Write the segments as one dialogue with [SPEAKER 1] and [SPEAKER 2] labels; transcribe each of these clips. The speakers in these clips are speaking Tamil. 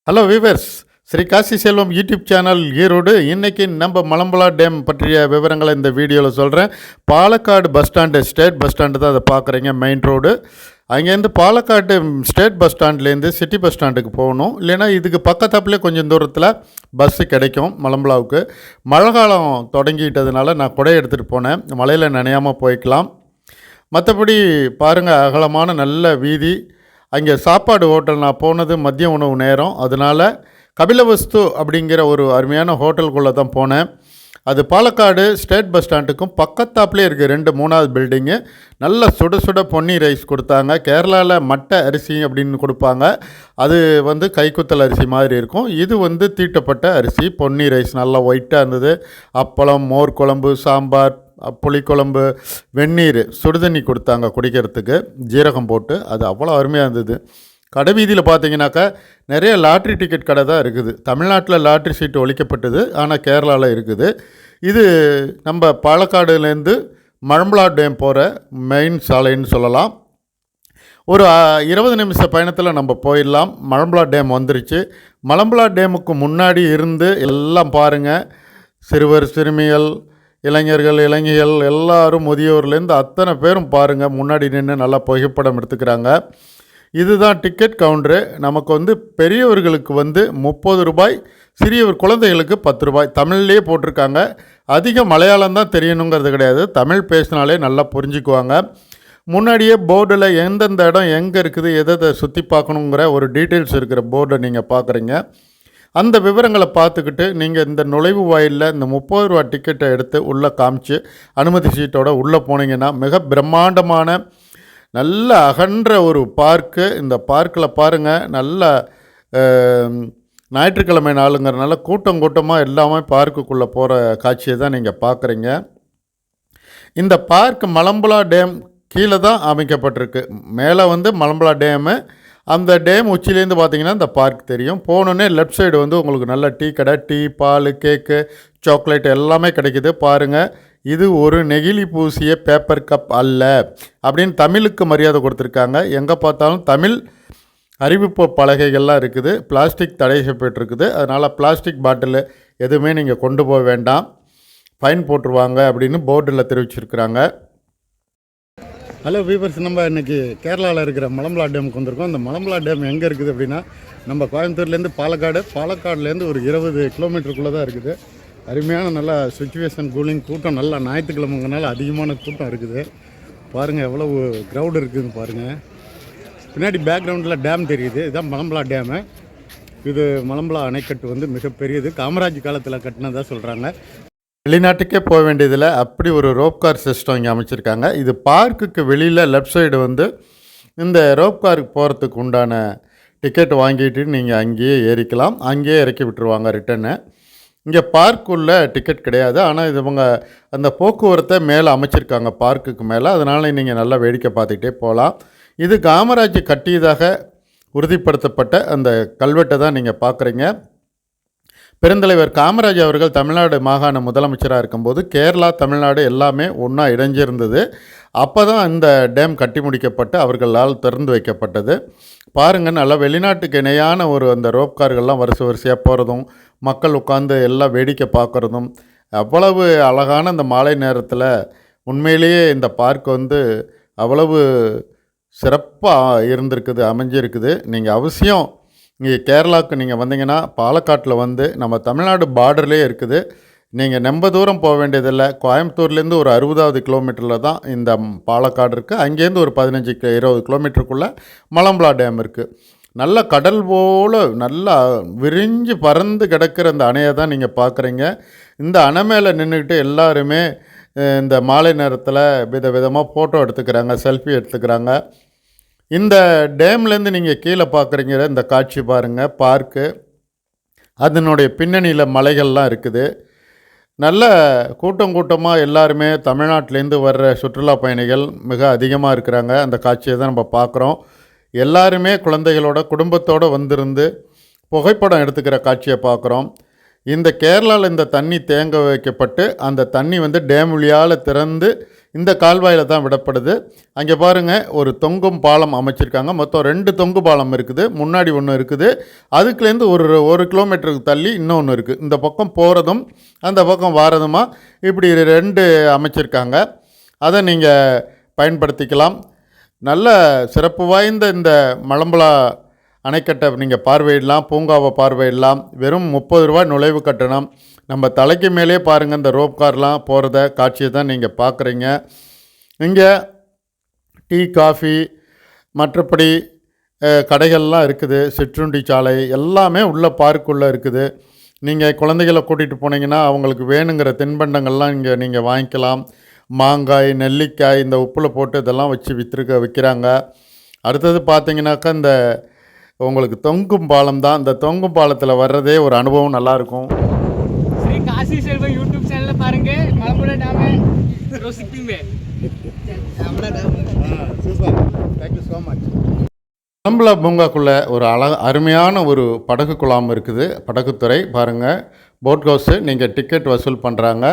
[SPEAKER 1] Hello viewers, Sri Kasi Selvam YouTube channel Erode. இன்றைக்கி நம்ம மலம்பலா டேம் பற்றிய விவரங்களை இந்த வீடியோவில் சொல்கிறேன். Palakkad bus stand, state bus stand தான் அதை பார்க்குறீங்க, மெயின் ரோடு. அங்கேருந்து பாலக்காடு ஸ்டேட் பஸ் ஸ்டாண்ட்லேருந்து சிட்டி பஸ் ஸ்டாண்டுக்கு போகணும். இல்லைன்னா இதுக்கு பக்கத்தாப்புலேயே கொஞ்சம் தூரத்தில் பஸ்ஸு கிடைக்கும் மலம்பலாவுக்கு. மழை காலம் தொடங்கிட்டதுனால நான் குடை எடுத்துகிட்டு போனேன், மழையில் நனையாமல் போய்க்கலாம். மற்றபடி பாருங்கள், அகலமான நல்ல வீதி. அங்கே சாப்பாடு ஹோட்டல், நான் போனது மதிய உணவு நேரம், அதனால் கபிலவஸ்து அப்படிங்கிற ஒரு அருமையான ஹோட்டலுக்குள்ளே தான் போனேன். அது பாலக்காடு ஸ்டேட் பஸ் ஸ்டாண்டுக்கும் பக்கத்தாப்புலேயே இருக்குது, 2-3வது பில்டிங்கு. நல்ல சுட சுட பொன்னி ரைஸ் கொடுத்தாங்க. கேரளாவில் மட்டை அரிசி அப்படின்னு கொடுப்பாங்க, அது கைக்குத்தல் அரிசி மாதிரி இருக்கும். இது தீட்டப்பட்ட அரிசி, பொன்னி ரைஸ் நல்லா ஒயிட்டாக இருந்தது. அப்பளம், மோர் குழம்பு, சாம்பார், புளிக்குழம்பு, வெந்நீர், சுடுதண்ணி கொடுத்தாங்க குடிக்கிறதுக்கு, ஜீரகம் போட்டு. அது அவ்வளோ அருமையாக இருந்தது. கடை வீதியில் பார்த்தீங்கன்னாக்கா நிறைய லாட்ரி டிக்கெட் கடை தான் இருக்குது. தமிழ்நாட்டில் லாட்ரி சீட்டு ஒழிக்கப்பட்டது, ஆனால் கேரளாவில் இருக்குது. இது நம்ம பாலக்காடுலேருந்து மலம்பலா டேம் போகிற மெயின் சாலைன்னு சொல்லலாம். ஒரு 20 நிமிஷ பயணத்தில் நம்ம போயிடலாம். மலம்பலா டேம் வந்துருச்சு. மலம்பலா டேமுக்கு முன்னாடி இருந்து எல்லாம் பாருங்கள், சிறுவர் சிறுமிகள், இளைஞர்கள் இளைஞர்கள் எல்லோரும், முதியோர்லேருந்து அத்தனை பேரும் பாருங்கள் முன்னாடி நின்று நல்லா புகைப்படம் எடுத்துக்கிறாங்க. இதுதான் டிக்கெட் கவுண்டரு. நமக்கு பெரியவர்களுக்கு 30 ரூபாய், சிறியவர் குழந்தைகளுக்கு 10 ரூபாய். தமிழ்லேயே போட்டிருக்காங்க. அதிக மலையாளம் தான் தெரியணுங்கிறது கிடையாது, தமிழ் பேசினாலே நல்லா புரிஞ்சுக்குவாங்க. முன்னாடியே போர்டில் எந்தெந்த இடம் எங்கே இருக்குது, எதை சுற்றி பார்க்கணுங்கிற ஒரு டீட்டெயில்ஸ் இருக்கிற போர்டை நீங்கள் பார்க்குறீங்க. அந்த விவரங்களை பார்த்துக்கிட்டு நீங்கள் இந்த நுழைவு வாயிலில் இந்த 30 ரூபா டிக்கெட்டை எடுத்து உள்ளே காமிச்சு அனுமதி சீட்டோடு உள்ளே போனீங்கன்னா மிக பிரம்மாண்டமான நல்ல அகன்ற ஒரு பார்க்கு. இந்த பார்க்கில் பாருங்கள், நல்ல ஞாயிற்றுக்கிழமை நாளுங்கிறனால கூட்டமாக எல்லாமே பார்க்குக்குள்ளே போகிற காட்சியை தான் நீங்கள் பார்க்குறீங்க. இந்த பார்க் மலம்பலா டேம் கீழே தான் அமைக்கப்பட்டிருக்கு. மேலே மலம்பலா டேமு, அந்த டேம் உச்சிலேருந்து பார்த்தீங்கன்னா இந்த பார்க் தெரியும். போனோன்னே லெஃப்ட் சைடு உங்களுக்கு நல்ல டீ கடை, டீ, பால், கேக்கு, சாக்லேட் எல்லாமே கிடைக்கிது. பாருங்கள், இது ஒரு நெகிழி பூசிய பேப்பர் கப் அல்ல அப்படின்னு தமிழுக்கு மரியாதை கொடுத்துருக்காங்க. எங்கே பார்த்தாலும் தமிழ் அறிவிப்பு பலகைகள்லாம் இருக்குது. பிளாஸ்டிக் தடை செய்யப்பட்டிருக்குது. அதனால் பிளாஸ்டிக் பாட்டில் எதுவுமே நீங்கள் கொண்டு போக வேண்டாம், ஃபைன் போட்டுருவாங்க அப்படின்னு போர்டில் தெரிவிச்சிருக்கிறாங்க. ஹலோ வீவர்ஸ், நம்ம இன்றைக்கி கேரளாவில் இருக்கிற மலம்பலா டேமுக்கு வந்திருக்கோம். இந்த மலம்பலா டேம் எங்கே இருக்குது அப்படின்னா, நம்ம கோயம்புத்தூர்லேருந்து பாலக்காடுலேருந்து ஒரு 20 கிலோமீட்டருக்குள்ளே தான் இருக்குது. அருமையான நல்ல சுச்சுவேஷன், கூலிங், கூட்டம் நல்லா ஞாயிற்றுக்கிழமைங்கனால அதிகமான கூட்டம் இருக்குது. பாருங்கள் எவ்வளவு க்ரௌடு இருக்குதுன்னு பாருங்கள். பின்னாடி பேக்ரவுண்டில் டேம் தெரியுது. இதுதான் மலம்பலா டேமு. இது மலம்பலா அணைக்கட்டு மிகப்பெரியது. காமராஜ் காலத்தில் கட்டினதாக சொல்கிறாங்க. வெளிநாட்டுக்கே போக வேண்டியதில் அப்படி ஒரு ரோப் கார் சிஸ்டம் இங்கே அமைச்சிருக்காங்க. இது பார்க்குக்கு வெளியில் லெஃப்ட் சைடு இந்த ரோப் காருக்கு போகிறதுக்கு உண்டான டிக்கெட் வாங்கிட்டு நீங்கள் அங்கேயே ஏறிக்கலாம். அங்கேயே இறக்கி விட்டுருவாங்க ரிட்டன்னு. இங்கே பார்க்குள்ள டிக்கெட் கிடையாது, ஆனால் இவங்க அந்த போக்குவரத்தை மேலே அமைச்சிருக்காங்க பார்க்குக்கு மேலே. அதனால் நீங்கள் நல்லா வேடிக்கை பார்த்துக்கிட்டே போகலாம். இது காமராஜ் கட்டியதாக உறுதிப்படுத்தப்பட்ட அந்த கல்வெட்டை தான் நீங்கள் பார்க்குறீங்க. பெருந்தலைவர் காமராஜ் அவர்கள் தமிழ்நாடு மாகாண முதலமைச்சராக இருக்கும்போது கேரளா, தமிழ்நாடு எல்லாமே ஒன்றா இணைஞ்சிருந்தது. அப்போ தான் இந்த டேம் கட்டி முடிக்கப்பட்டு அவர்களால் திறந்து வைக்கப்பட்டது. பாருங்கள், நல்லா வெளிநாட்டுக்கு இணையான ஒரு அந்த ரோப் கார்கள்லாம் வரிசையாக போகிறதும், மக்கள் உட்காந்து எல்லாம் வேடிக்கை பார்க்குறதும், அவ்வளவு அழகான இந்த மாலை நேரத்தில் உண்மையிலேயே இந்த பார்க் அவ்வளவு சிறப்பாக இருந்திருக்குது, அமைஞ்சிருக்குது. நீங்கள் அவசியம் இங்கே கேரளாவுக்கு நீங்கள் வந்தீங்கன்னா பாலக்காட்டில் நம்ம தமிழ்நாடு பார்டர்லேயே இருக்குது. நீங்கள் ரொம்ப தூரம் போக வேண்டியதில்லை. கோயம்புத்தூர்லேருந்து ஒரு 60வது கிலோமீட்டரில் தான் இந்த பாலக்காடு இருக்குது. அங்கேருந்து ஒரு 15-20 கிலோமீட்டருக்குள்ளே மலம்பலா டேம் இருக்குது. நல்ல கடல் போல் நல்லா விரிஞ்சு பறந்து கிடக்கிற அந்த அணையை தான் நீங்கள் பார்க்குறீங்க. இந்த அணை மேலே நின்றுக்கிட்டு எல்லாருமே இந்த மாலை நேரத்தில் விதவிதமாக ஃபோட்டோ எடுத்துக்கிறாங்க, செல்ஃபி எடுத்துக்கிறாங்க. இந்த டேம்லேருந்து நீங்கள் கீழே பார்க்குறீங்க இந்த காட்சி பாருங்கள், பார்க்கு. அதனுடைய பின்னணியில் மலைகள்லாம் இருக்குது. நல்ல கூட்டமாக எல்லாருமே தமிழ்நாட்டிலேருந்து வர்ற சுற்றுலா பயணிகள் மிக அதிகமாக இருக்கிறாங்க. அந்த காட்சியை தான் நம்ம பார்க்குறோம். எல்லாருமே குழந்தைகளோட குடும்பத்தோடு வந்திருந்து புகைப்படம் எடுத்துக்கிற காட்சியை பார்க்குறோம். இந்த கேரளாவில் இந்த தண்ணி தேங்க வைக்கப்பட்டு அந்த தண்ணி வந்து டேம் வழியால் திறந்து இந்த கால்வாயில் தான் விடப்படுது. அங்கே பாருங்கள், ஒரு தொங்கும் பாலம் அமைச்சிருக்காங்க. மொத்தம் 2 தொங்கு பாலம் இருக்குது. முன்னாடி ஒன்று இருக்குது, அதுக்குலேருந்து ஒரு கிலோமீட்டருக்கு தள்ளி இன்னொன்று இருக்குது. இந்த பக்கம் போகிறதும் அந்த பக்கம் வாரதுமா இப்படி 2 அமைச்சிருக்காங்க. அதை நீங்கள் பயன்படுத்திக்கலாம். நல்ல சிறப்பு வாய்ந்த இந்த மலம்புழா அணைக்கட்டை நீங்கள் பார்வையிடலாம், பூங்காவை பார்வையிடலாம். வெறும் 30 ரூபா நுழைவு கட்டணம். நம்ம தலைக்கு மேலே பாருங்கள், இந்த ரோப் கார்லாம் போகிறத காட்சியை தான் நீங்கள் பார்க்குறீங்க. இங்கே டீ, காஃபி, மற்றபடி கடைகள்லாம் இருக்குது. சிற்றுண்டி சாலை எல்லாமே உள்ள பார்க்குள்ளே இருக்குது. நீங்கள் குழந்தைகளை கூட்டிகிட்டு போனீங்கன்னா அவங்களுக்கு வேணுங்கிற தின்பண்டங்கள்லாம் இங்கே நீங்கள் வாங்கிக்கலாம். மாங்காய், நெல்லிக்காய் இந்த உப்பில் போட்டு இதெல்லாம் வச்சு விற்கிறாங்க. அடுத்தது பார்த்தீங்கன்னாக்கா இந்த உங்களுக்கு தொங்கும் பாலம் தான். இந்த தொங்கும் பாலத்தில் வர்றதே ஒரு அனுபவம் நல்லாயிருக்கும்.
[SPEAKER 2] ஸ்ரீ காசி செல்வம் யூடியூப் சேனலில் பாருங்கள். Malampuzha dam
[SPEAKER 1] super, thank you so much. Malampuzha பூங்காக்குள்ளே ஒரு அருமையான ஒரு படகு குழாம் இருக்குது. படகுத்துறை பாருங்கள், போட் ஹவுஸு. நீங்கள் டிக்கெட் வசூல் பண்ணுறாங்க.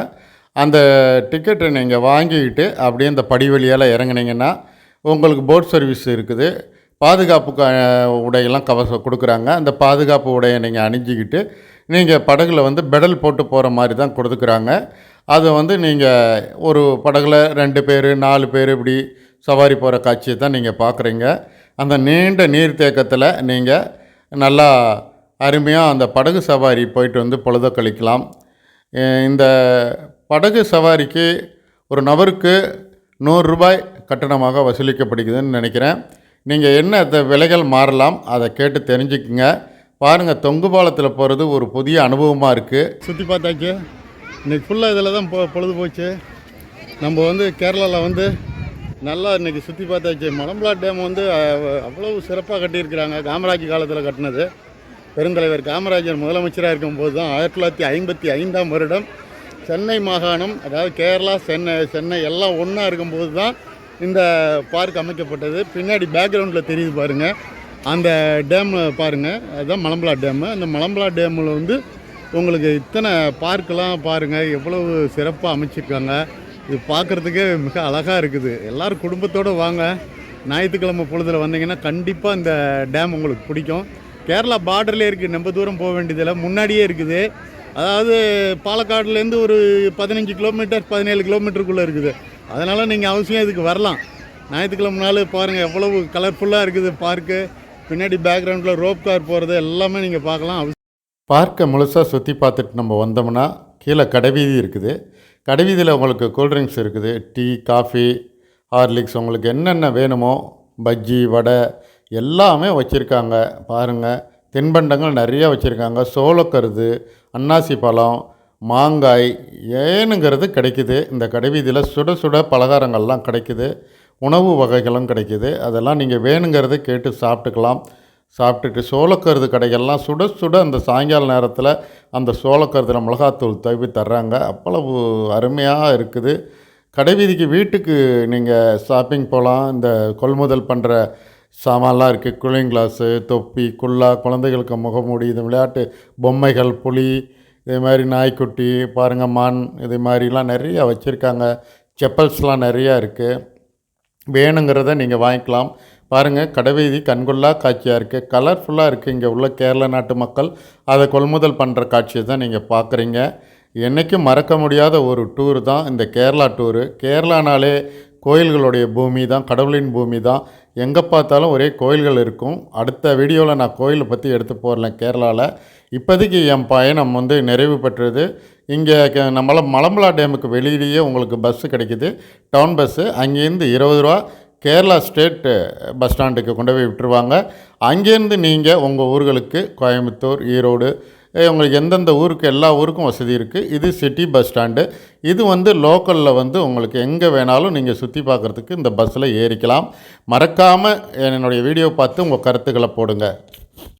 [SPEAKER 1] அந்த டிக்கெட்டை நீங்கள் வாங்கிக்கிட்டு அப்படியே இந்த படி வழியால் இறங்குனீங்கன்னா உங்களுக்கு போட் சர்வீஸ் இருக்குது. பாதுகாப்பு உடையெல்லாம் கொடுக்குறாங்க. அந்த பாதுகாப்பு உடையை நீங்கள் அணிஞ்சிக்கிட்டு நீங்கள் படகுல வந்து பெடல் போட்டு போகிற மாதிரி தான் கொடுத்துக்குறாங்க. அதை வந்து நீங்கள் ஒரு படகுல 2 பேர் 4 பேர் இப்படி சவாரி போகிற காட்சியை தான் நீங்கள் பார்க்குறீங்க. அந்த நீண்ட நீர்த்தேக்கத்தில் நீங்கள் நல்லா அருமையாக அந்த படகு சவாரி போயிட்டு வந்து பொழுத கழிக்கலாம். இந்த படகு சவாரிக்கு ஒரு நபருக்கு 100 ரூபாய் கட்டணமாக வசூலிக்கப்படுகிறதுன்னு நினைக்கிறேன். நீங்கள் என்ன விலைகள் மாறலாம், அதை கேட்டு தெரிஞ்சுக்குங்க. பாருங்கள், தொங்கு பாலத்தில் போகிறது ஒரு புதிய அனுபவமாக இருக்குது. சுற்றி பார்த்தாச்சு. இன்றைக்கி ஃபுல்லாக இதில் தான் பொழுது போச்சு. நம்ம வந்து கேரளாவில் வந்து நல்லா இன்றைக்கி சுற்றி பார்த்தாச்சு. மலம்புழா டேம் வந்து அவ்வளவு சிறப்பாக கட்டியிருக்கிறாங்க. காமராஜ் காலத்தில் கட்டினது. பெருந்தலைவர் காமராஜர் முதலமைச்சராக இருக்கும்போது தான் 1955ஆம் வருடம் சென்னை மாகாணம், அதாவது கேரளா, சென்னை எல்லாம் ஒன்றா இருக்கும்போது தான் இந்த பார்க் அமைக்கப்பட்டது. பின்னாடி பேக்ரவுண்டில் தெரியுது பாருங்கள், அந்த டேம் பாருங்கள், அதுதான் மலம்புழா டேமு. அந்த மலம்புழா டேமில் வந்து உங்களுக்கு இத்தனை பார்க்கெலாம் பாருங்கள், எவ்வளவு சிறப்பாக அமைச்சிருக்காங்க. இது பார்க்குறதுக்கே மிக அழகாக இருக்குது. எல்லோரும் குடும்பத்தோடு வாங்க. ஞாயிற்றுக்கிழமை பொழுதில் வந்தீங்கன்னா கண்டிப்பாக இந்த டேம் உங்களுக்கு பிடிக்கும். கேரளா பார்டர்லேயே இருக்குது, ரொம்ப தூரம் போக வேண்டியதில்லை, முன்னாடியே இருக்குது. அதாவது பாலக்காடுலேருந்து ஒரு 15 கிலோமீட்டர் 17 கிலோமீட்டருக்குள்ளே இருக்குது. அதனால் நீங்கள் அவசியம் இதுக்கு வரலாம். ஞாயிற்றுக்கிழமை நாள் பாருங்கள், எவ்வளவு கலர்ஃபுல்லாக இருக்குது பார்க்கு. பின்னாடி பேக்ரவுண்டில் ரோப் கார் போகிறது எல்லாமே நீங்கள் பார்க்கலாம். பார்க்கை முழுசாக சுற்றி பார்த்துட்டு நம்ம வந்தோம்னா கீழே கடைவீதி இருக்குது. கடைவீதியில் உங்களுக்கு கூல்ட்ரிங்க்ஸ் இருக்குது, டீ, காஃபி, ஹார்லிக்ஸ், உங்களுக்கு என்னென்ன வேணுமோ பஜ்ஜி, வடை எல்லாமே வச்சுருக்காங்க. பாருங்கள், தின்பண்டங்கள் நிறையா வச்சுருக்காங்க. சோளக்கருது, அன்னாசி பழம், மாங்காய் ஏனுங்கிறது கிடைக்குது. இந்த கடைவீதியில் சுட சுட பலகாரங்கள்லாம் கிடைக்குது, உணவு வகைகளும் கிடைக்குது. அதெல்லாம் நீங்கள் வேணுங்கிறத கேட்டு சாப்பிட்டுக்கலாம். சாப்பிட்டுட்டு சோளக்கருது கடைகள்லாம் சுட சுட அந்த சாயங்கால நேரத்தில் அந்த சோளக்கருதில் மிளகாத்தூள் தவி தர்றாங்க. அவ்வளவு அருமையாக இருக்குது. கடைவீதிக்கு வீட்டுக்கு நீங்கள் ஷாப்பிங் போகலாம். இந்த கொள்முதல் பண்ணுற சாமான்லாம் இருக்குது. கூலிங் கிளாஸு, தொப்பி, குல்லா, குழந்தைகளுக்கு முகமூடி, இது விளையாட்டு பொம்மைகள், புலி, இதே மாதிரி நாய்க்குட்டி பாருங்கள், மான், இது மாதிரிலாம் நிறையா வச்சுருக்காங்க. செப்பல்ஸ்லாம் நிறையா இருக்குது. வேணுங்கிறத நீங்கள் வாங்கிக்கலாம். பாருங்கள், கடைவீதி கண்கொள்ளா காட்சியாக இருக்குது, கலர்ஃபுல்லாக இருக்குது. இங்கே உள்ள கேரள நாட்டு மக்கள் அதை கொள்முதல் பண்ணுற காட்சியை தான் நீங்கள் பார்க்குறீங்க. என்றைக்கும் மறக்க முடியாத ஒரு டூர் தான் இந்த கேரளா டூரு. கேரளானாலே கோயில்களுடைய பூமி தான், கடவுளின் பூமி தான். எங்கே பார்த்தாலும் ஒரே கோயில்கள் இருக்கும். அடுத்த வீடியோவில் நான் கோயிலை பற்றி எடுத்து போடலாம். கேரளாவில் இப்போதைக்கு என் பயணம் வந்து நிறைவு பெற்றது. இங்கே மலம்புழா டேமுக்கு வெளியிலேயே உங்களுக்கு பஸ்ஸு கிடைக்கிது, டவுன் பஸ்ஸு. அங்கேருந்து 20 ரூபா கேரளா ஸ்டேட் பஸ் ஸ்டாண்டுக்கு கொண்டு போய் விட்டுருவாங்க. அங்கேருந்து நீங்கள் உங்கள் ஊர்களுக்கு கோயம்புத்தூர், ஈரோடு, உங்களுக்கு எந்தெந்த ஊருக்கு எல்லா ஊருக்கும் வசதி இருக்குது. இது சிட்டி பஸ் ஸ்டாண்டு. இது வந்து லோக்கலில் வந்து உங்களுக்கு எங்கே வேணாலும் நீங்கள் சுற்றி பார்க்குறதுக்கு இந்த பஸ்ஸில் ஏறிக்கலாம். மறக்காமல் என்னுடைய வீடியோ பார்த்து உங்கள் கருத்துக்களை போடுங்க.